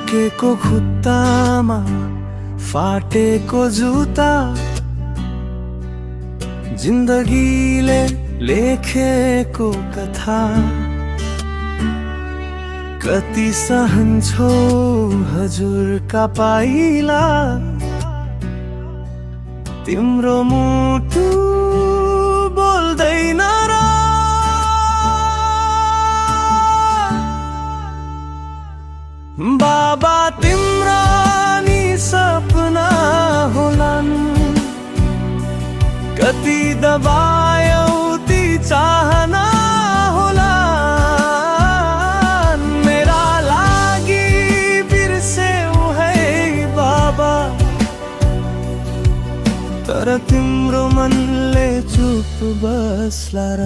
झुकेको खुट्टामा फाटेको जुत्ता, जिन्दगीले लेखेको कथा। कति सहन्छौ हजुरका पाइला, तिम्रो मुटु बोल्दैन र। बाबा तिम्रा नि सपना होलान्, कति दबायौ ती चाहना होलान्। मेरा लागि बिर्स्यौ है बाबा, तर तिम्रो मनले चुप बस्ला र।